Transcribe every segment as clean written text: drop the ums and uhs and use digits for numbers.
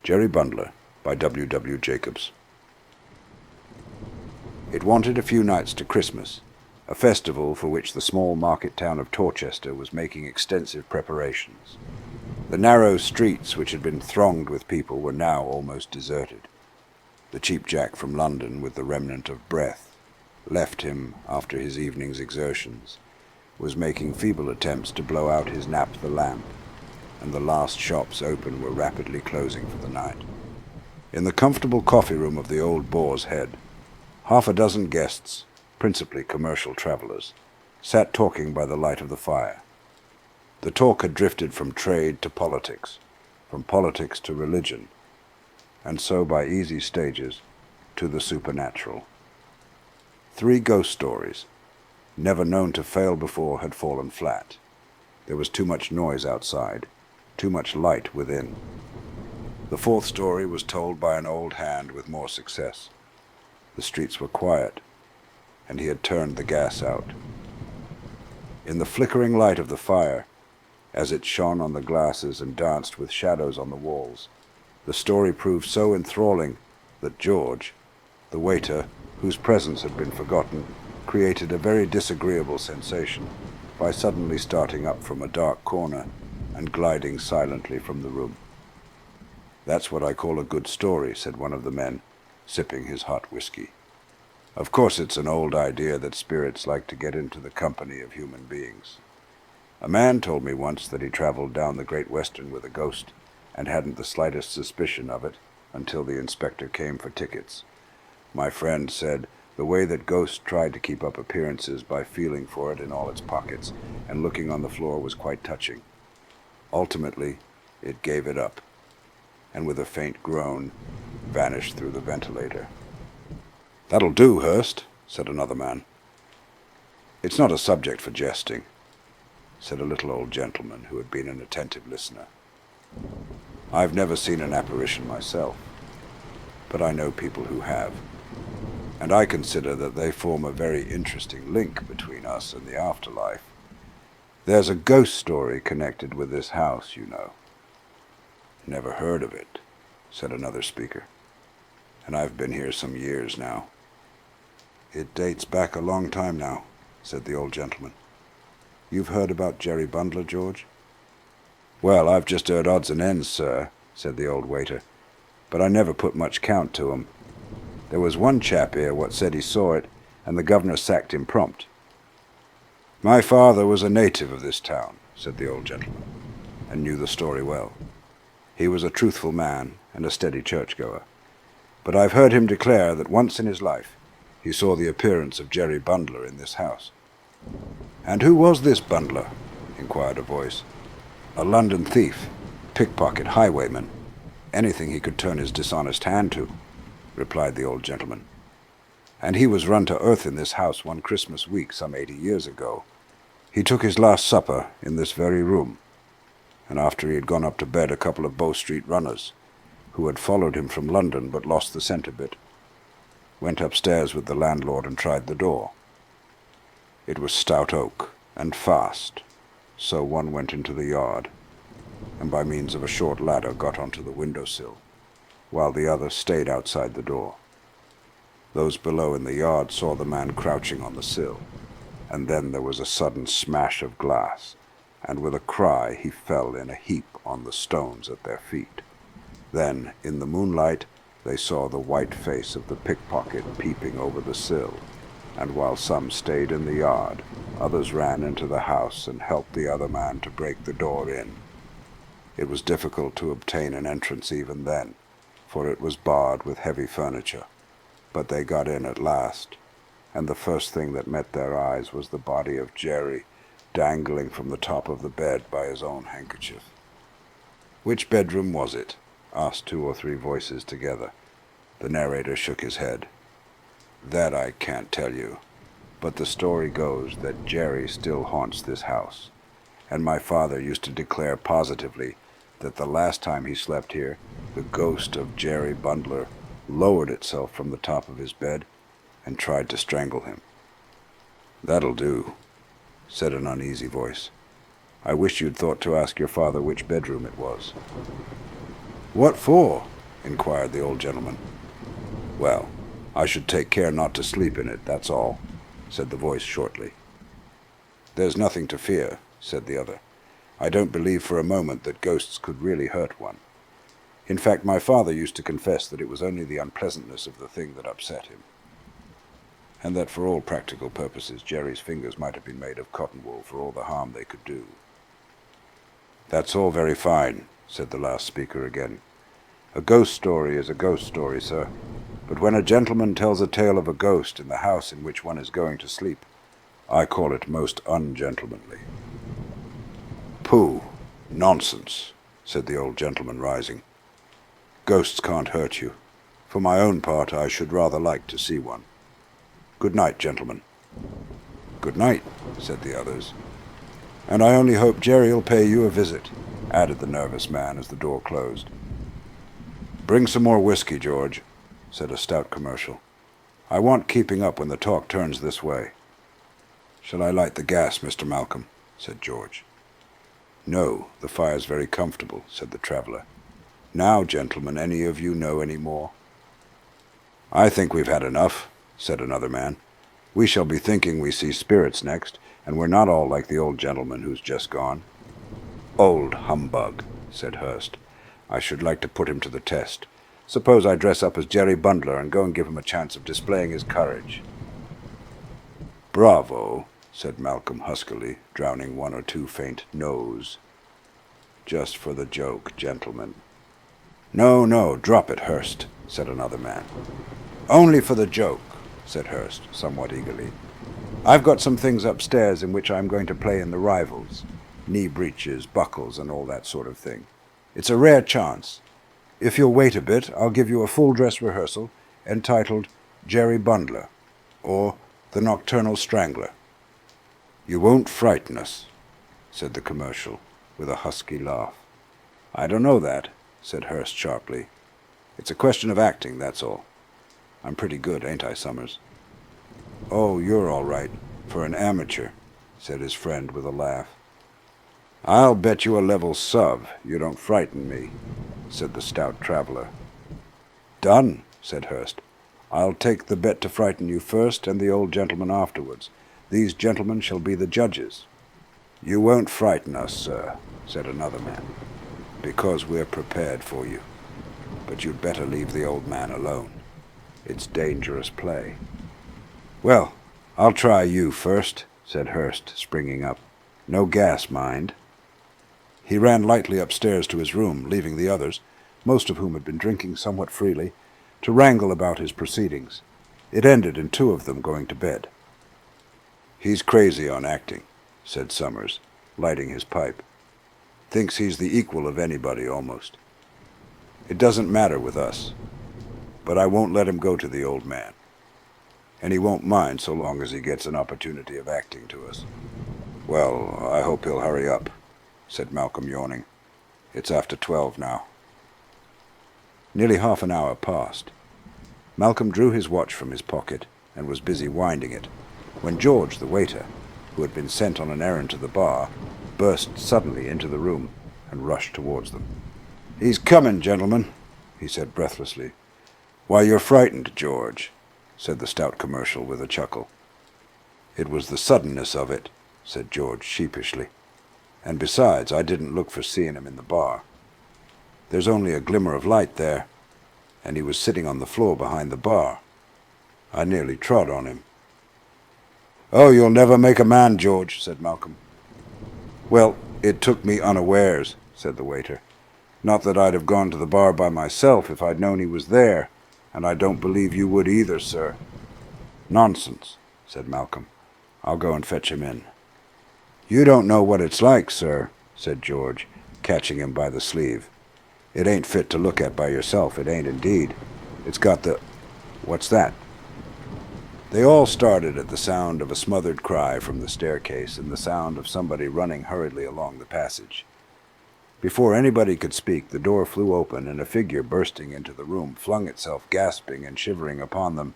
Jerry Bundler by W. W. Jacobs. It wanted a few nights to Christmas, a festival for which the small market town of Torchester was making extensive preparations. The narrow streets, which had been thronged with people, were now almost deserted. The Cheap Jack from London, with the remnant of breath left him after his evening's exertions, was making feeble attempts to blow out his naphtha lamp, and the last shops open were rapidly closing for the night. In the comfortable coffee room of the Old Boar's Head, half a dozen guests, principally commercial travelers, sat talking by the light of the fire. The talk had drifted from trade to politics, from politics to religion, and so by easy stages to the supernatural. 3 ghost stories, never known to fail before, had fallen flat. There was too much noise outside, too much light within. The 4th story was told by an old hand with more success. The streets were quiet, and he had turned the gas out. In the flickering light of the fire, as it shone on the glasses and danced with shadows on the walls, the story proved so enthralling that George, the waiter, whose presence had been forgotten, created a very disagreeable sensation by suddenly starting up from a dark corner and gliding silently from the room. "That's what I call a good story," said one of the men, sipping his hot whiskey. "Of course it's an old idea that spirits like to get into the company of human beings. A man told me once that he traveled down the Great Western with a ghost and hadn't the slightest suspicion of it until the inspector came for tickets. My friend said the way that ghosts tried to keep up appearances by feeling for it in all its pockets and looking on the floor was quite touching. Ultimately, it gave it up, and with a faint groan, vanished through the ventilator." "That'll do, Hurst," said another man. "It's not a subject for jesting," said a little old gentleman who had been an attentive listener. "I've never seen an apparition myself, but I know people who have, and I consider that they form a very interesting link between us and the afterlife. There's a ghost story connected with this house, you know." "Never heard of it," said another speaker, "and I've been here some years now." "It dates back a long time now," said the old gentleman. "You've heard about Jerry Bundler, George?" "Well, I've just heard odds and ends, sir," said the old waiter, "but I never put much count to 'em. There was one chap here what said he saw it, and the governor sacked him prompt." "My father was a native of this town," said the old gentleman, and knew the story well. "He was a truthful man and a steady churchgoer, but I've heard him declare that once in his life he saw the appearance of Jerry Bundler in this house." "And who was this Bundler?" inquired a voice. "A London thief, pickpocket, highwayman, anything he could turn his dishonest hand to," replied the old gentleman. "And he was run to earth in this house one Christmas week some 80 years ago. He took his last supper in this very room, and after he had gone up to bed, a couple of Bow Street runners, who had followed him from London but lost the scent a bit, went upstairs with the landlord and tried the door. It was stout oak and fast, so one went into the yard, and by means of a short ladder got onto the window-sill, while the other stayed outside the door. Those below in the yard saw the man crouching on the sill, and then there was a sudden smash of glass, and with a cry he fell in a heap on the stones at their feet. Then, in the moonlight, they saw the white face of the pickpocket peeping over the sill, and while some stayed in the yard, others ran into the house and helped the other man to break the door in. It was difficult to obtain an entrance even then, for it was barred with heavy furniture, but they got in at last, and the first thing that met their eyes was the body of Jerry dangling from the top of the bed by his own handkerchief." "Which bedroom was it?" asked 2 or 3 voices together. The narrator shook his head. "That I can't tell you, but the story goes that Jerry still haunts this house, and my father used to declare positively that the last time he slept here, the ghost of Jerry Bundler lowered itself from the top of his bed and tried to strangle him." "That'll do," said an uneasy voice. "I wish you'd thought to ask your father which bedroom it was." "What for?" inquired the old gentleman. Well, I should take care not to sleep in it, that's all, said the voice shortly. There's nothing to fear, said the other. I don't believe for a moment that ghosts could really hurt one. In fact, my father used to confess that it was only the unpleasantness of the thing that upset him, and that for all practical purposes Jerry's fingers might have been made of cotton wool for all the harm they could do. That's all very fine, said the last speaker again. A ghost story is a ghost story, sir, but when a gentleman tells a tale of a ghost in the house in which one is going to sleep, I call it most ungentlemanly. Pooh, nonsense, said the old gentleman, rising. Ghosts can't hurt you. For my own part, I should rather like to see one. Good night, gentlemen. Good night, said the others. And I only hope Jerry'll pay you a visit, added the nervous man as the door closed. Bring some more whiskey, George, said a stout commercial. I want keeping up when the talk turns this way. Shall I light the gas, Mr. Malcolm? Said George. No, the fire's very comfortable, said the traveller. Now, gentlemen, any of you know any more? I think we've had enough, said another man. We shall be thinking we see spirits next, and we're not all like the old gentleman who's just gone. Old humbug, said Hurst. I should like to put him to the test. Suppose I dress up as Jerry Bundler and go and give him a chance of displaying his courage. Bravo, said Malcolm huskily, drowning one or two faint no's. Just for the joke, gentlemen. No, drop it, Hurst, said another man. Only for the joke, said Hurst, somewhat eagerly. I've got some things upstairs in which I'm going to play in the rivals. Knee breeches, buckles, and all that sort of thing. It's a rare chance. If you'll wait a bit, I'll give you a full-dress rehearsal entitled Jerry Bundler, or The Nocturnal Strangler. You won't frighten us, said the commercial, with a husky laugh. I don't know that, said Hurst sharply. It's a question of acting, that's all. I'm pretty good, ain't I, Summers? Oh, you're all right, for an amateur, said his friend with a laugh. I'll bet you a level sub you don't frighten me, said the stout traveller. Done, said Hurst. I'll take the bet to frighten you first and the old gentleman afterwards. These gentlemen shall be the judges. You won't frighten us, sir, said another man, because we're prepared for you. But you'd better leave the old man alone. It's dangerous play. Well, I'll try you first, said Hurst, springing up. No gas, mind. He ran lightly upstairs to his room, leaving the others, most of whom had been drinking somewhat freely, to wrangle about his proceedings. It ended in two of them going to bed. He's crazy on acting, said Summers, lighting his pipe. Thinks he's the equal of anybody, almost. It doesn't matter with us. But I won't let him go to the old man. And he won't mind so long as he gets an opportunity of acting to us. Well, I hope he'll hurry up, said Malcolm, yawning. It's after 12 now. Nearly half an hour passed. Malcolm drew his watch from his pocket and was busy winding it, when George, the waiter, who had been sent on an errand to the bar, burst suddenly into the room and rushed towards them. He's coming, gentlemen, he said breathlessly. Why, you're frightened, George, said the stout commercial with a chuckle. It was the suddenness of it, said George sheepishly. And besides, I didn't look for seeing him in the bar. There's only a glimmer of light there, and he was sitting on the floor behind the bar. I nearly trod on him. Oh, you'll never make a man, George, said Malcolm. Well, it took me unawares, said the waiter. Not that I'd have gone to the bar by myself if I'd known he was there, and I don't believe you would either, sir. Nonsense, said Malcolm. I'll go and fetch him in. You don't know what it's like, sir, said George, catching him by the sleeve. It ain't fit to look at by yourself, it ain't indeed. It's got the... What's that? They all started at the sound of a smothered cry from the staircase and the sound of somebody running hurriedly along the passage. Before anybody could speak, the door flew open, and a figure bursting into the room flung itself gasping and shivering upon them.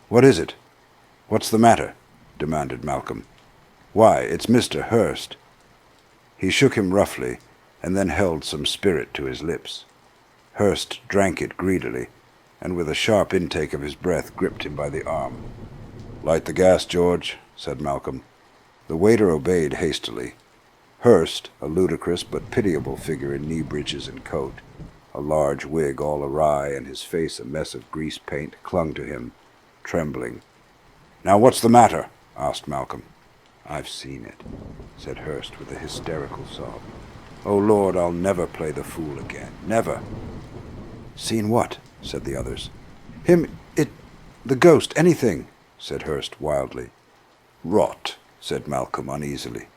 What is it? What's the matter? Demanded Malcolm. Why, it's Mr. Hurst. He shook him roughly, and then held some spirit to his lips. Hurst drank it greedily, and with a sharp intake of his breath gripped him by the arm. "Light the gas, George," said Malcolm. The waiter obeyed hastily. Hurst, a ludicrous but pitiable figure in knee breeches and coat, a large wig all awry and his face a mess of grease paint, clung to him, trembling. "Now what's the matter?" asked Malcolm. "I've seen it," said Hurst with a hysterical sob. "Oh, Lord, I'll never play the fool again. Never." "Seen what?" said the others. The ghost, anything," said Hurst wildly. "Rot," said Malcolm uneasily.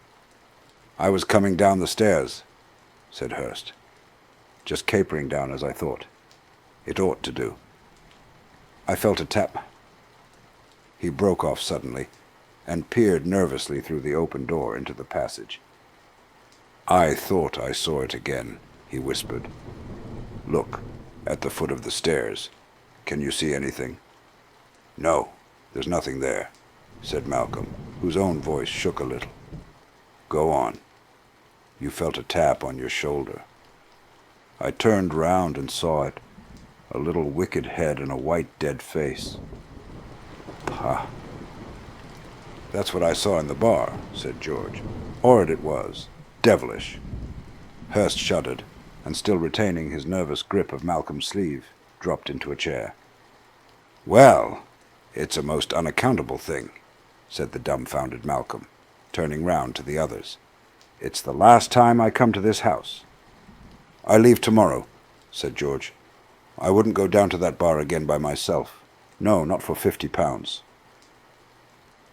"I was coming down the stairs," said Hurst. "Just capering down as I thought. It ought to do. I felt a tap." He broke off suddenly and peered nervously through the open door into the passage. "I thought I saw it again," he whispered. "Look, at the foot of the stairs. Can you see anything?" "No, there's nothing there," said Malcolm, whose own voice shook a little. "Go on. You felt a tap on your shoulder." "I turned round and saw it, a little wicked head and a white dead face." "Pah!" "That's what I saw in the bar," said George. "Horrid it was. Devilish." Hurst shuddered, and still retaining his nervous grip of Malcolm's sleeve, dropped into a chair. "Well, it's a most unaccountable thing," said the dumbfounded Malcolm, turning round to the others. "It's the last time I come to this house." "I leave tomorrow," said George. "I wouldn't go down to that bar again by myself. No, not for £50.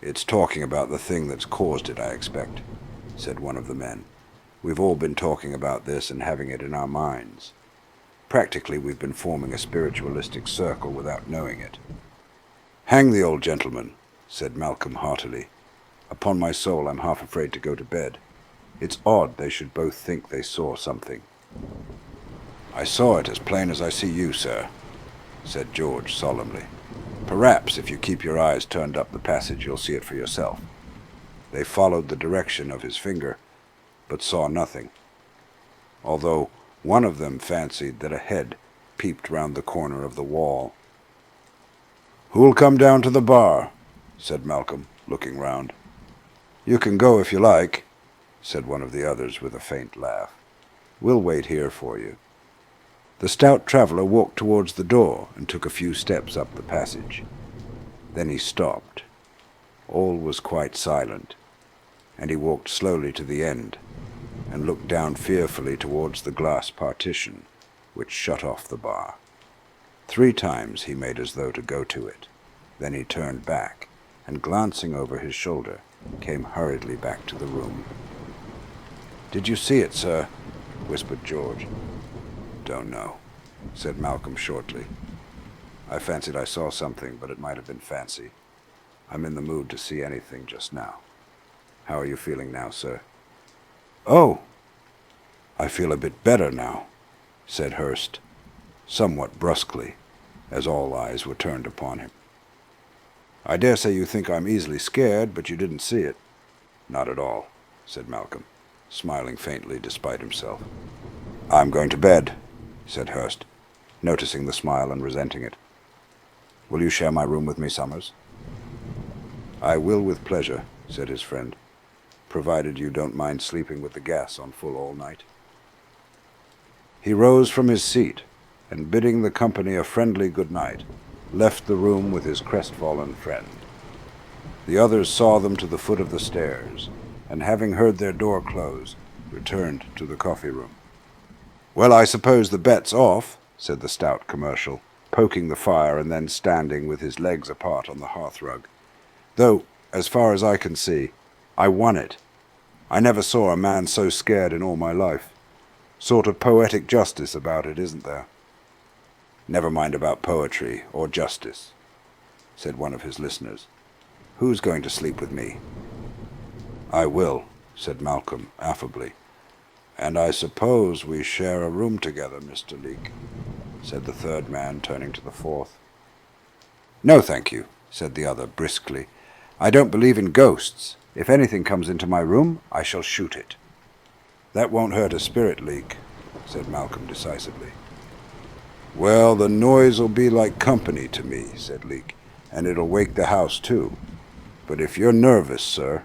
"It's talking about the thing that's caused it, I expect," said one of the men. "We've all been talking about this and having it in our minds. Practically we've been forming a spiritualistic circle without knowing it." "Hang the old gentleman," said Malcolm heartily. "Upon my soul, I'm half afraid to go to bed. It's odd they should both think they saw something." "I saw it as plain as I see you, sir," said George solemnly. "Perhaps if you keep your eyes turned up the passage you'll see it for yourself." They followed the direction of his finger, but saw nothing, although one of them fancied that a head peeped round the corner of the wall. "Who'll come down to the bar?" said Malcolm, looking round. "You can go if you like," said one of the others with a faint laugh. "We'll wait here for you." The stout traveller walked towards the door and took a few steps up the passage. Then he stopped. All was quite silent, and he walked slowly to the end and looked down fearfully towards the glass partition which shut off the bar. 3 times he made as though to go to it. Then he turned back, and glancing over his shoulder, came hurriedly back to the room. "Did you see it, sir?" whispered George. "Don't know," said Malcolm shortly. "I fancied I saw something, but it might have been fancy. I'm in the mood to see anything just now. How are you feeling now, sir?" "Oh, I feel a bit better now," said Hurst, somewhat brusquely, as all eyes were turned upon him. "I dare say you think I'm easily scared, but you didn't see it." "Not at all," said Malcolm, smiling faintly despite himself. "I'm going to bed," said Hurst, noticing the smile and resenting it. "Will you share my room with me, Summers?" "I will with pleasure," said his friend, "provided you don't mind sleeping with the gas on full all night." He rose from his seat, and bidding the company a friendly good night, left the room with his crestfallen friend. The others saw them to the foot of the stairs, and having heard their door close, returned to the coffee-room. "Well, I suppose the bet's off," said the stout commercial, poking the fire and then standing with his legs apart on the hearthrug. "Though, as far as I can see, I won it. I never saw a man so scared in all my life. Sort of poetic justice about it, isn't there?" "Never mind about poetry or justice," said one of his listeners. "Who's going to sleep with me?" "I will," said Malcolm affably. "And I suppose we share a room together, Mr. Leake," said the third man, turning to the fourth. "No, thank you," said the other briskly. "I don't believe in ghosts. If anything comes into my room, I shall shoot it." "That won't hurt a spirit, Leake," said Malcolm decisively. "Well, the noise'll be like company to me," said Leek, "and it'll wake the house too. But if you're nervous, sir,"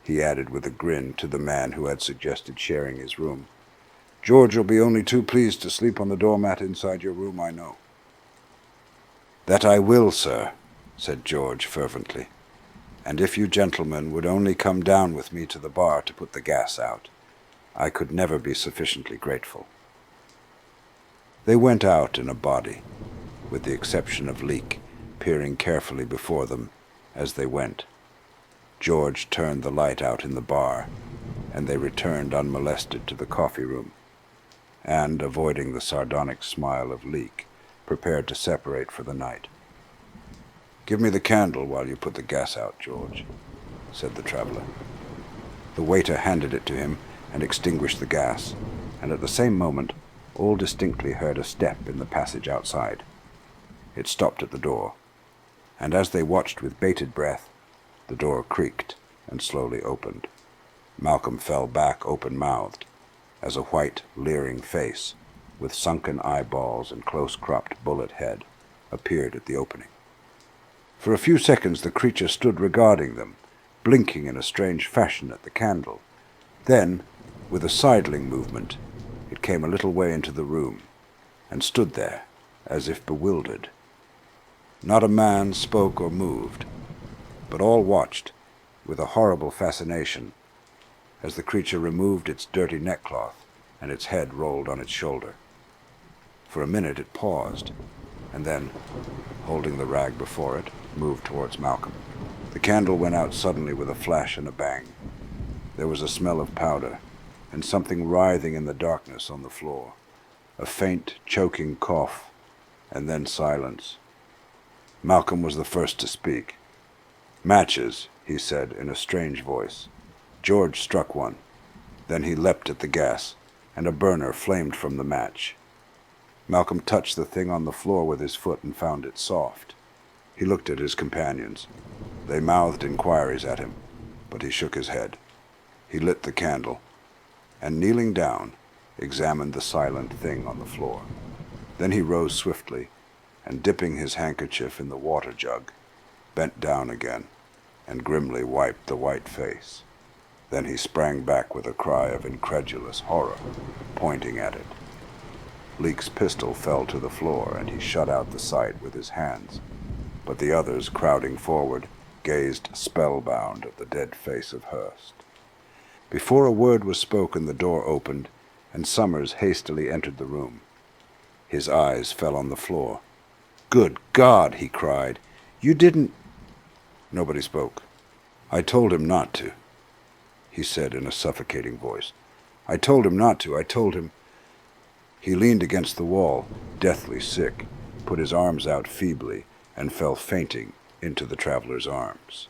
he added with a grin to the man who had suggested sharing his room, "George'll be only too pleased to sleep on the doormat inside your room, I know." "That I will, sir," said George fervently, "and if you gentlemen would only come down with me to the bar to put the gas out, I could never be sufficiently grateful." They went out in a body, with the exception of Leek, peering carefully before them as they went. George turned the light out in the bar, and they returned unmolested to the coffee room, and, avoiding the sardonic smile of Leek, prepared to separate for the night. "Give me the candle while you put the gas out, George," said the traveler. The waiter handed it to him and extinguished the gas, and at the same moment all distinctly heard a step in the passage outside. It stopped at the door, and as they watched with bated breath, the door creaked and slowly opened. Malcolm fell back open-mouthed, as a white, leering face, with sunken eyeballs and close-cropped bullet head, appeared at the opening. For a few seconds the creature stood regarding them, blinking in a strange fashion at the candle. Then, with a sidling movement, it came a little way into the room, and stood there, as if bewildered. Not a man spoke or moved, but all watched, with a horrible fascination, as the creature removed its dirty neckcloth and its head rolled on its shoulder. For a minute it paused, and then, holding the rag before it, moved towards Malcolm. The candle went out suddenly with a flash and a bang. There was a smell of powder, and something writhing in the darkness on the floor. A faint, choking cough, and then silence. Malcolm was the first to speak. "Matches," he said in a strange voice. George struck one. Then he leapt at the gas, and a burner flamed from the match. Malcolm touched the thing on the floor with his foot and found it soft. He looked at his companions. They mouthed inquiries at him, but he shook his head. He lit the candle, and kneeling down, examined the silent thing on the floor. Then he rose swiftly, and dipping his handkerchief in the water jug, bent down again, and grimly wiped the white face. Then he sprang back with a cry of incredulous horror, pointing at it. Leek's pistol fell to the floor, and he shut out the sight with his hands, but the others, crowding forward, gazed spellbound at the dead face of Hurst. Before a word was spoken, the door opened, and Summers hastily entered the room. His eyes fell on the floor. "Good God!" he cried. "You didn't—" Nobody spoke. "I told him not to," he said in a suffocating voice. "I told him not to. I told him—" He leaned against the wall, deathly sick, put his arms out feebly, and fell fainting into the traveler's arms.